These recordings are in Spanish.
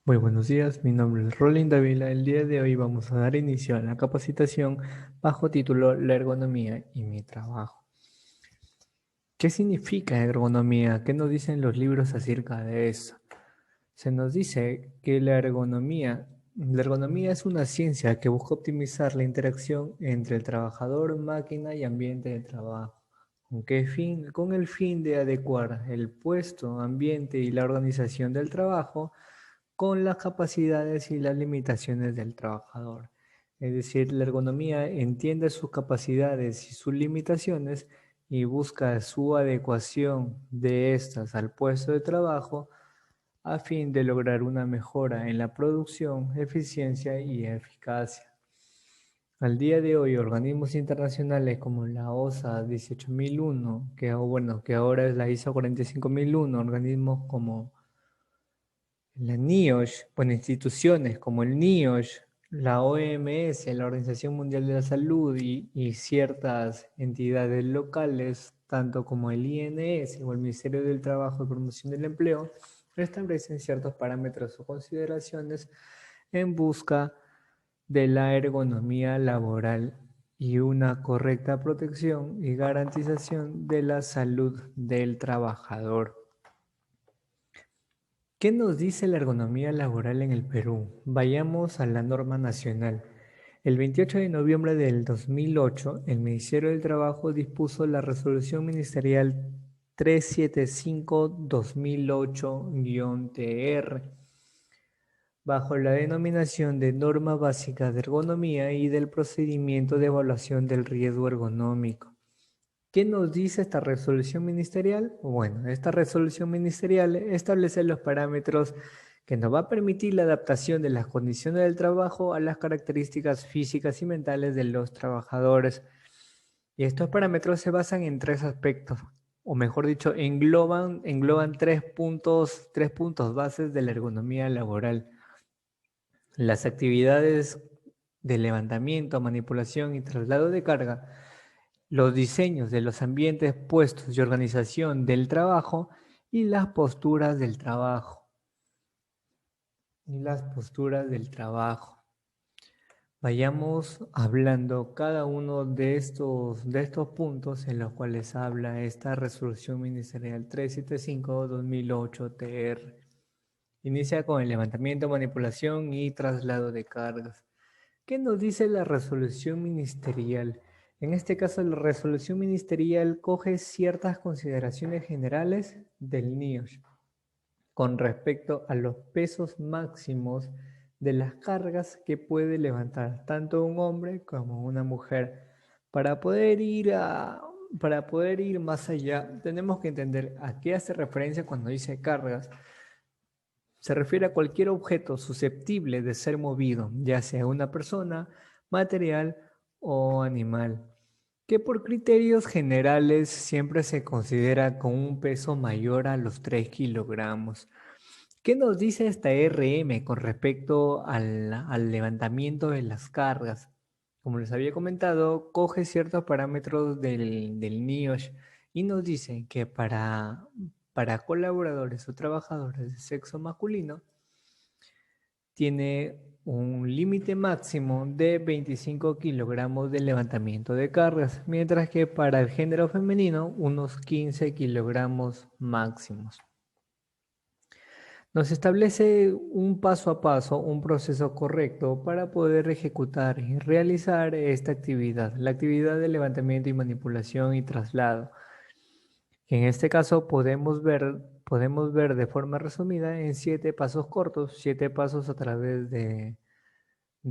Muy buenos días, mi nombre es Rolin Davila. El día de hoy vamos a dar inicio a la capacitación bajo título La ergonomía y mi trabajo. ¿Qué significa ergonomía? ¿Qué nos dicen los libros acerca de eso? Se nos dice que la ergonomía es una ciencia que busca optimizar la interacción entre el trabajador, máquina y ambiente de trabajo. ¿Con qué fin? Con el fin de adecuar el puesto, ambiente y la organización del trabajo con las capacidades y las limitaciones del trabajador. Es decir, la ergonomía entiende sus capacidades y sus limitaciones y busca su adecuación de estas al puesto de trabajo a fin de lograr una mejora en la producción, eficiencia y eficacia. Al día de hoy, organismos internacionales como la OSA 18001, que ahora es la ISO 45001, organismos como la NIOSH, bueno, instituciones como el NIOSH, la OMS, la Organización Mundial de la Salud y ciertas entidades locales, tanto como el INS o el Ministerio del Trabajo y Promoción del Empleo, establecen ciertos parámetros o consideraciones en busca de la ergonomía laboral y una correcta protección y garantización de la salud del trabajador. ¿Qué nos dice la ergonomía laboral en el Perú? Vayamos a la norma nacional. El 28 de noviembre del 2008, el Ministerio del Trabajo dispuso la Resolución Ministerial 375-2008-TR, bajo la denominación de Norma Básica de Ergonomía y del Procedimiento de Evaluación del Riesgo Ergonómico. ¿Qué nos dice esta resolución ministerial? Bueno, esta resolución ministerial establece los parámetros que nos va a permitir la adaptación de las condiciones del trabajo a las características físicas y mentales de los trabajadores. Y estos parámetros se basan en tres aspectos, o mejor dicho, engloban tres puntos bases de la ergonomía laboral. Las actividades de levantamiento, manipulación y traslado de carga, los diseños de los ambientes, puestos y organización del trabajo y las posturas del trabajo. Vayamos hablando cada uno de estos puntos en los cuales habla esta resolución ministerial 375-2008-TR. Inicia con el levantamiento, manipulación y traslado de cargas. ¿Qué nos dice la resolución ministerial? En este caso, la resolución ministerial coge ciertas consideraciones generales del NIOSH con respecto a los pesos máximos de las cargas que puede levantar tanto un hombre como una mujer. Para poder ir más allá, tenemos que entender a qué hace referencia cuando dice cargas. Se refiere a cualquier objeto susceptible de ser movido, ya sea una persona, material o animal, que por criterios generales siempre se considera con un peso mayor a los 3 kilogramos. ¿Qué nos dice esta RM con respecto al levantamiento de las cargas? Como les había comentado, coge ciertos parámetros del NIOSH y nos dice que para colaboradores o trabajadores de sexo masculino tiene un límite máximo de 25 kilogramos de levantamiento de cargas, mientras que para el género femenino unos 15 kilogramos máximos. Nos establece un paso a paso, un proceso correcto para poder ejecutar y realizar esta actividad, la actividad de levantamiento y manipulación y traslado. En este caso podemos ver de forma resumida en 7 pasos cortos, 7 pasos a través de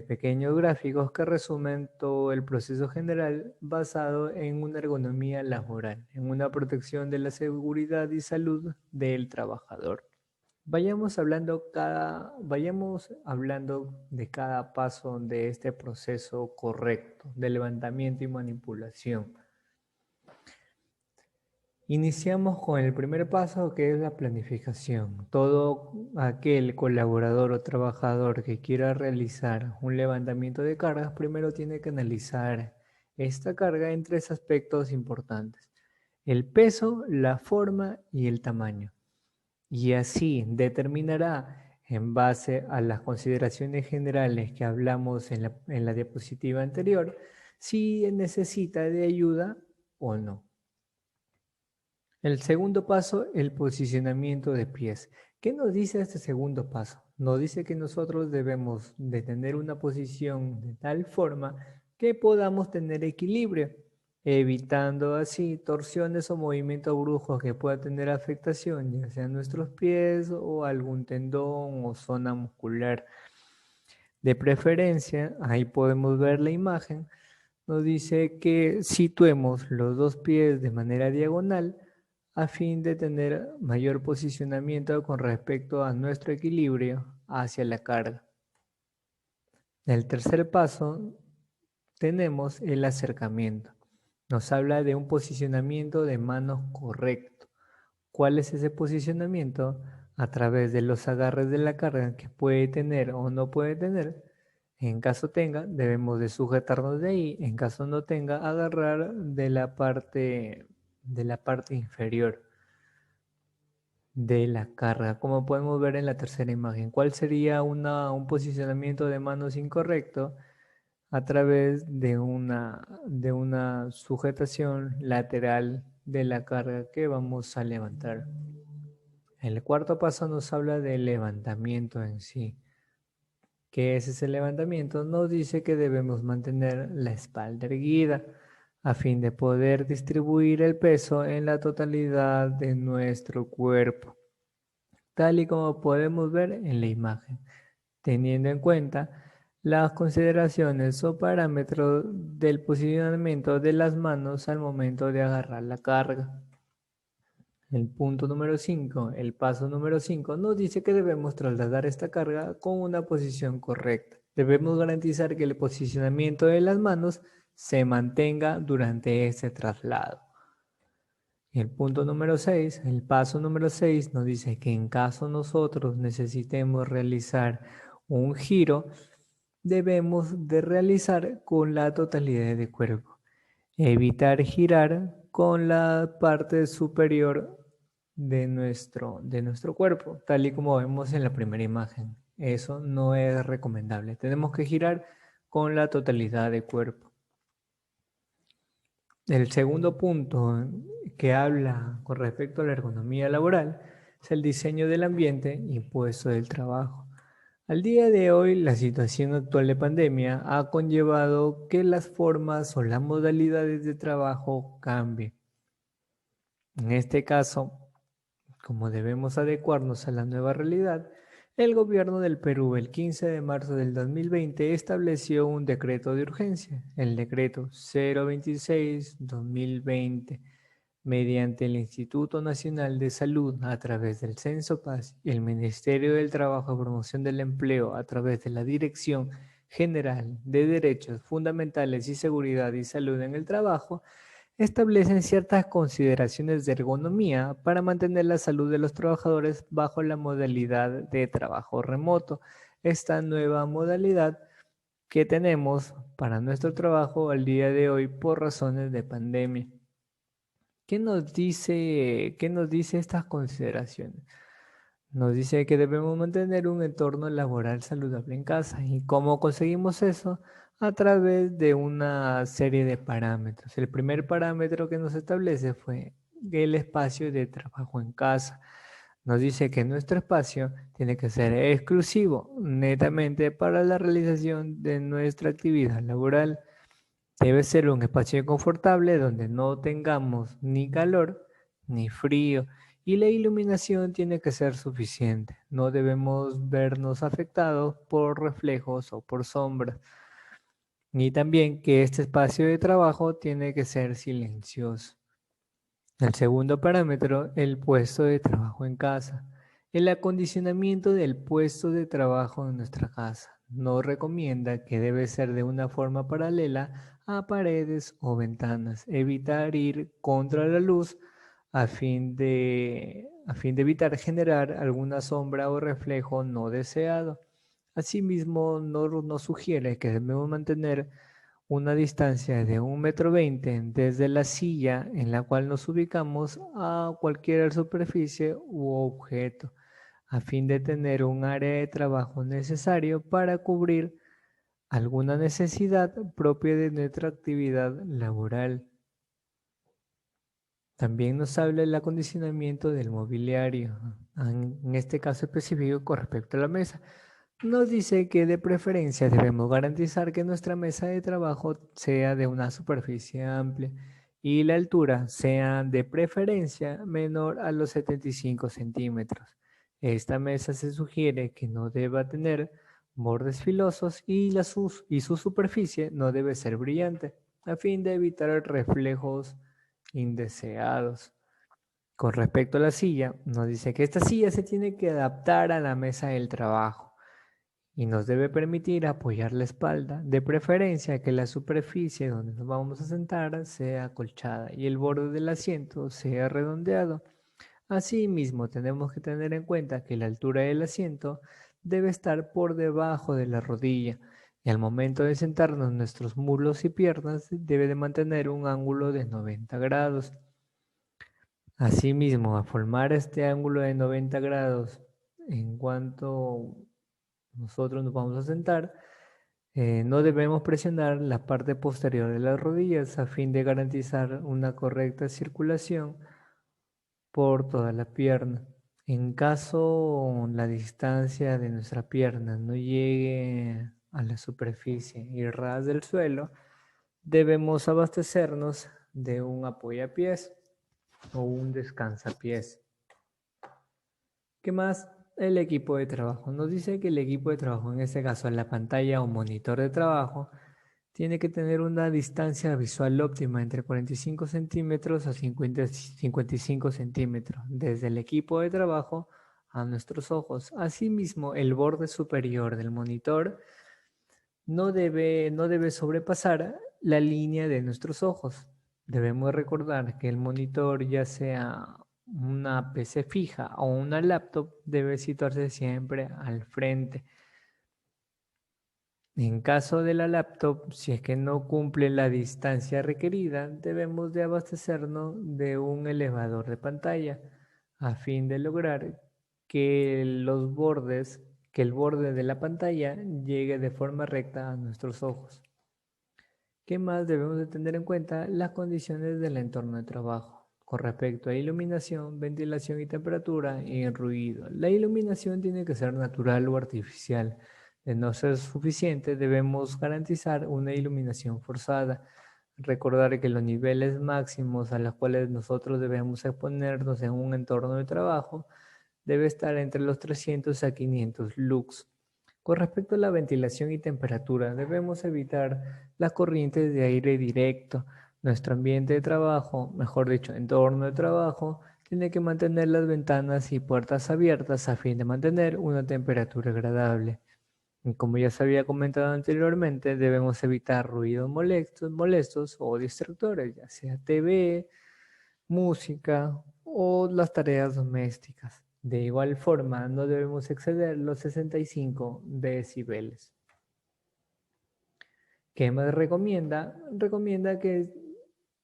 pequeños gráficos que resumen todo el proceso general basado en una ergonomía laboral, en una protección de la seguridad y salud del trabajador. Vayamos hablando de cada paso de este proceso correcto de levantamiento y manipulación. Iniciamos con el primer paso, que es la planificación. Todo aquel colaborador o trabajador que quiera realizar un levantamiento de cargas, primero tiene que analizar esta carga en tres aspectos importantes: el peso, la forma y el tamaño. Y así determinará En base a las consideraciones generales que hablamos en la diapositiva anterior, si necesita de ayuda o no. El segundo paso, el posicionamiento de pies. ¿Qué nos dice este segundo paso? Nos dice que nosotros debemos de tener una posición de tal forma que podamos tener equilibrio, evitando así torsiones o movimientos bruscos que puedan tener afectación, ya sea en nuestros pies o algún tendón o zona muscular. De preferencia, ahí podemos ver la imagen, nos dice que situemos los dos pies de manera diagonal a fin de tener mayor posicionamiento con respecto a nuestro equilibrio hacia la carga. El tercer paso tenemos el acercamiento. Nos habla de un posicionamiento de manos correcto. ¿Cuál es ese posicionamiento? A través de los agarres de la carga que puede tener o no puede tener. En caso tenga, debemos de sujetarnos de ahí. En caso no tenga, agarrar de la parte inferior de la carga, como podemos ver en la tercera imagen. ¿Cuál sería un posicionamiento de manos incorrecto? A través de una sujetación lateral de la carga que vamos a levantar. El cuarto paso nos habla del levantamiento en sí. ¿Qué es ese levantamiento? Nos dice que debemos mantener la espalda erguida a fin de poder distribuir el peso en la totalidad de nuestro cuerpo, tal y como podemos ver en la imagen, teniendo en cuenta las consideraciones o parámetros del posicionamiento de las manos al momento de agarrar la carga. El punto número 5, el paso número 5, nos dice que debemos trasladar esta carga con una posición correcta. Debemos garantizar que el posicionamiento de las manos se mantenga durante este traslado. El punto número 6, el paso número 6 nos dice que en caso nosotros necesitemos realizar un giro, debemos de realizar con la totalidad de cuerpo. Evitar girar con la parte superior de nuestro cuerpo, tal y como vemos en la primera imagen. Eso no es recomendable. Tenemos que girar con la totalidad de cuerpo. El segundo punto que habla con respecto a la ergonomía laboral es el diseño del ambiente y puesto del trabajo. Al día de hoy, la situación actual de pandemia ha conllevado que las formas o las modalidades de trabajo cambien. En este caso, como debemos adecuarnos a la nueva realidad, el gobierno del Perú el 15 de marzo del 2020 estableció un decreto de urgencia, el decreto 026-2020, mediante el Instituto Nacional de Salud a través del Censo-Paz y el Ministerio del Trabajo y Promoción del Empleo a través de la Dirección General de Derechos Fundamentales y Seguridad y Salud en el Trabajo, establecen ciertas consideraciones de ergonomía para mantener la salud de los trabajadores bajo la modalidad de trabajo remoto. Esta nueva modalidad que tenemos para nuestro trabajo al día de hoy por razones de pandemia. Qué nos dice estas consideraciones? Nos dice que debemos mantener un entorno laboral saludable en casa. ¿Y cómo conseguimos eso? A través de una serie de parámetros. El primer parámetro que nos establece fue el espacio de trabajo en casa. Nos dice que nuestro espacio tiene que ser exclusivo, netamente para la realización de nuestra actividad laboral. Debe ser un espacio confortable donde no tengamos ni calor ni frío y la iluminación tiene que ser suficiente. No debemos vernos afectados por reflejos o por sombras. Ni también que este espacio de trabajo tiene que ser silencioso. El segundo parámetro, el puesto de trabajo en casa. El acondicionamiento del puesto de trabajo en nuestra casa. Nos recomienda que debe ser de una forma paralela a paredes o ventanas. Evitar ir contra la luz a fin de evitar generar alguna sombra o reflejo no deseado. Asimismo, nos sugiere que debemos mantener una distancia de 1,20 m desde la silla en la cual nos ubicamos a cualquier superficie u objeto. a fin de tener un área de trabajo necesario para cubrir alguna necesidad propia de nuestra actividad laboral. También nos habla el acondicionamiento del mobiliario, en este caso específico con respecto a la mesa. Nos dice que de preferencia debemos garantizar que nuestra mesa de trabajo sea de una superficie amplia y la altura sea de preferencia menor a los 75 centímetros. Esta mesa se sugiere que no deba tener bordes filosos y su superficie no debe ser brillante, a fin de evitar reflejos indeseados. Con respecto a la silla, nos dice que esta silla se tiene que adaptar a la mesa del trabajo y nos debe permitir apoyar la espalda, de preferencia que la superficie donde nos vamos a sentar sea acolchada y el borde del asiento sea redondeado. Asimismo, tenemos que tener en cuenta que la altura del asiento debe estar por debajo de la rodilla y al momento de sentarnos nuestros muslos y piernas debe de mantener un ángulo de 90 grados. Asimismo, a formar este ángulo de 90 grados en cuanto nosotros nos vamos a sentar, no debemos presionar la parte posterior de las rodillas a fin de garantizar una correcta circulación por toda la pierna. En caso la distancia de nuestra pierna no llegue a la superficie y ras del suelo, debemos abastecernos de un apoyapiés o un descansapiés. ¿Qué más? El equipo de trabajo. Nos dice que el equipo de trabajo, en este caso la pantalla o monitor de trabajo, tiene que tener una distancia visual óptima entre 45 centímetros a 55 centímetros, desde el equipo de trabajo a nuestros ojos. Asimismo, el borde superior del monitor no debe sobrepasar la línea de nuestros ojos. Debemos recordar que el monitor, ya sea una PC fija o una laptop, debe situarse siempre al frente. En caso de la laptop, si es que no cumple la distancia requerida, debemos de abastecernos de un elevador de pantalla a fin de lograr que que el borde de la pantalla llegue de forma recta a nuestros ojos. ¿Qué más debemos de tener en cuenta? Las condiciones del entorno de trabajo con respecto a iluminación, ventilación y temperatura y ruido. La iluminación tiene que ser natural o artificial. De no ser suficiente, debemos garantizar una iluminación forzada. Recordar que los niveles máximos a los cuales nosotros debemos exponernos en un entorno de trabajo debe estar entre los 300 a 500 lux. Con respecto a la ventilación y temperatura, debemos evitar las corrientes de aire directo. Nuestro ambiente de trabajo, mejor dicho, entorno de trabajo, tiene que mantener las ventanas y puertas abiertas a fin de mantener una temperatura agradable. Y como ya se había comentado anteriormente, debemos evitar ruidos molestos o distractores, ya sea TV, música o las tareas domésticas. De igual forma, no debemos exceder los 65 decibeles. ¿Qué más recomienda? Recomienda que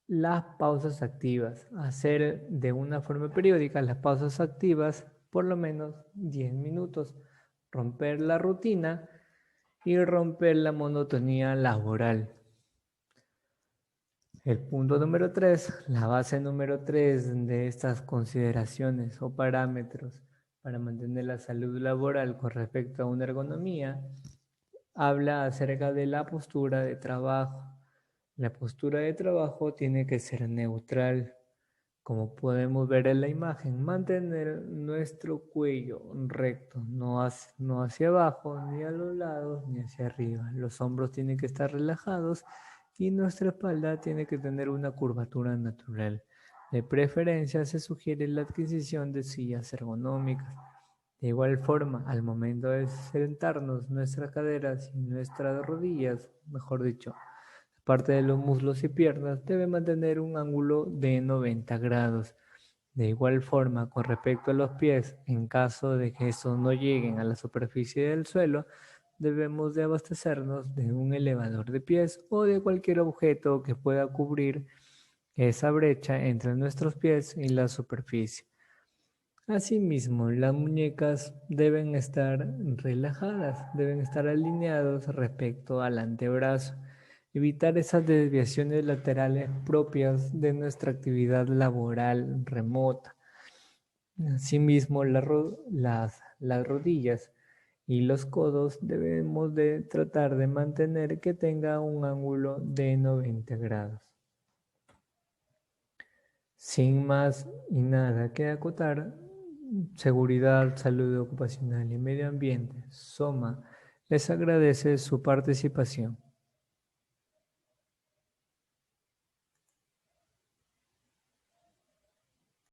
las pausas activas, hacer de una forma periódica las pausas activas por lo menos 10 minutos, romper la rutina y romper la monotonía laboral. El punto número 3, la base número 3 de estas consideraciones o parámetros para mantener la salud laboral con respecto a una ergonomía, habla acerca de la postura de trabajo. La postura de trabajo tiene que ser neutral, como podemos ver en la imagen, mantener nuestro cuello recto, no hacia abajo, ni a los lados, ni hacia arriba. Los hombros tienen que estar relajados y nuestra espalda tiene que tener una curvatura natural. De preferencia se sugiere la adquisición de sillas ergonómicas. De igual forma, al momento de sentarnos, nuestras caderas y nuestras rodillas, mejor dicho, parte de los muslos y piernas debe mantener un ángulo de 90 grados. De igual forma, con respecto a los pies, en caso de que estos no lleguen a la superficie del suelo, debemos de abastecernos de un elevador de pies o de cualquier objeto que pueda cubrir esa brecha entre nuestros pies y la superficie. Asimismo, las muñecas deben estar relajadas, deben estar alineados respecto al antebrazo. Evitar esas desviaciones laterales propias de nuestra actividad laboral remota. Asimismo, las rodillas y los codos debemos de tratar de mantener que tenga un ángulo de 90 grados. Sin más y nada que acotar, Seguridad, Salud Ocupacional y Medio Ambiente, SOMA, les agradece su participación.